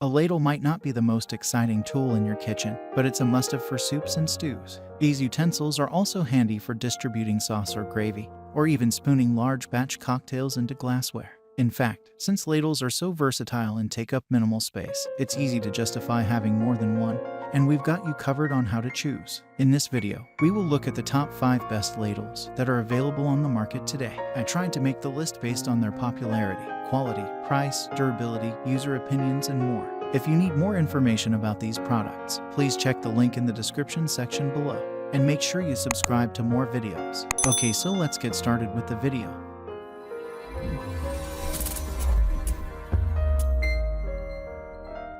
A ladle might not be the most exciting tool in your kitchen, but it's a must-have for soups and stews. These utensils are also handy for distributing sauce or gravy, or even spooning large batch cocktails into glassware. In fact, since ladles are so versatile and take up minimal space, it's easy to justify having more than one, and we've got you covered on how to choose. In this video, we will look at the top 5 best ladles that are available on the market today. I tried to make the list based on their popularity, quality, price, durability, user opinions, and more. If you need more information about these products, please check the link in the description section below, and make sure you subscribe to more videos. Okay, so let's get started with the video.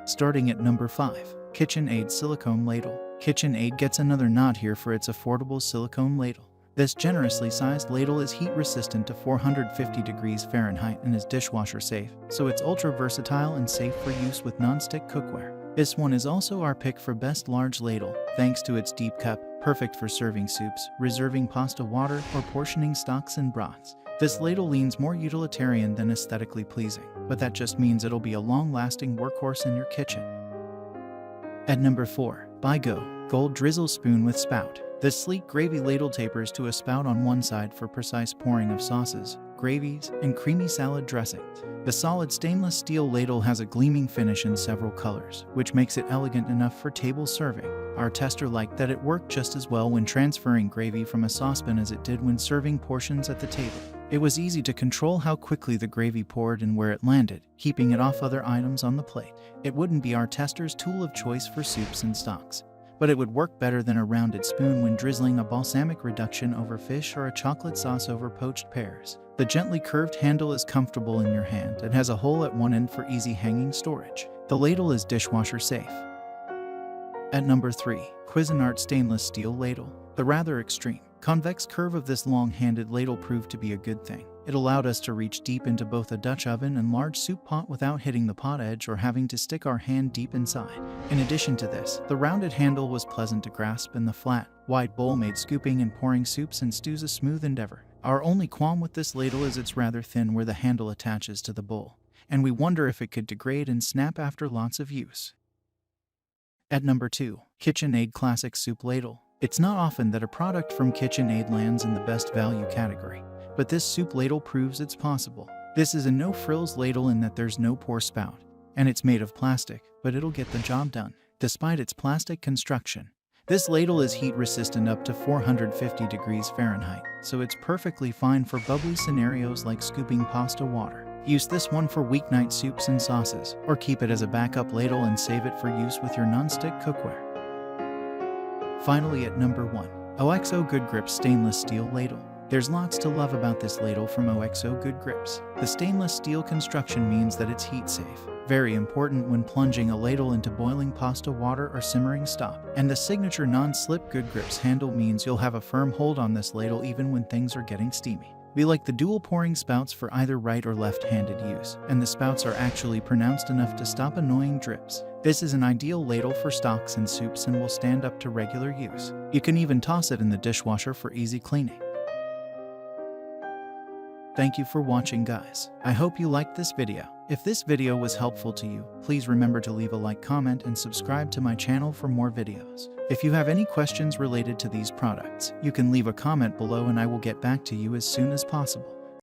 Starting at number 5, KitchenAid Silicone Ladle. KitchenAid gets another nod here for its affordable silicone ladle. This generously sized ladle is heat resistant to 450 degrees Fahrenheit and is dishwasher safe, so it's ultra versatile and safe for use with non-stick cookware. This one is also our pick for best large ladle, thanks to its deep cup, perfect for serving soups, reserving pasta water, or portioning stocks and broths. This ladle leans more utilitarian than aesthetically pleasing, but that just means it'll be a long-lasting workhorse in your kitchen. At number 4, Buy Go Gold Drizzle Spoon with Spout. This sleek gravy ladle tapers to a spout on one side for precise pouring of sauces, gravies, and creamy salad dressings. The solid stainless steel ladle has a gleaming finish in several colors, which makes it elegant enough for table serving. Our tester liked that it worked just as well when transferring gravy from a saucepan as it did when serving portions at the table. It was easy to control how quickly the gravy poured and where it landed, keeping it off other items on the plate. It wouldn't be our tester's tool of choice for soups and stocks, but it would work better than a rounded spoon when drizzling a balsamic reduction over fish or a chocolate sauce over poached pears. The gently curved handle is comfortable in your hand and has a hole at one end for easy hanging storage. The ladle is dishwasher safe. At number 3, Cuisinart Stainless Steel Ladle. The rather extreme, convex curve of this long-handed ladle proved to be a good thing. It allowed us to reach deep into both a Dutch oven and large soup pot without hitting the pot edge or having to stick our hand deep inside. In addition to this, the rounded handle was pleasant to grasp and the flat, wide bowl made scooping and pouring soups and stews a smooth endeavor. Our only qualm with this ladle is it's rather thin where the handle attaches to the bowl, and we wonder if it could degrade and snap after lots of use. At number 2, KitchenAid Classic Soup Ladle. It's not often that a product from KitchenAid lands in the best value category, but this soup ladle proves it's possible. This is a no-frills ladle in that there's no pour spout, and it's made of plastic, but it'll get the job done. Despite its plastic construction, this ladle is heat resistant up to 450 degrees Fahrenheit, so it's perfectly fine for bubbly scenarios like scooping pasta water. Use this one for weeknight soups and sauces, or keep it as a backup ladle and save it for use with your non-stick cookware. Finally, at number 1, OXO Good Grips Stainless Steel Ladle. There's lots to love about this ladle from OXO Good Grips. The stainless steel construction means that it's heat safe, very important when plunging a ladle into boiling pasta water or simmering stock. And the signature non-slip Good Grips handle means you'll have a firm hold on this ladle even when things are getting steamy. We like the dual pouring spouts for either right or left-handed use, and the spouts are actually pronounced enough to stop annoying drips. This is an ideal ladle for stocks and soups and will stand up to regular use. You can even toss it in the dishwasher for easy cleaning. Thank you for watching, guys. I hope you liked this video. If this video was helpful to you, please remember to leave a like, comment, and subscribe to my channel for more videos. If you have any questions related to these products, you can leave a comment below and I will get back to you as soon as possible.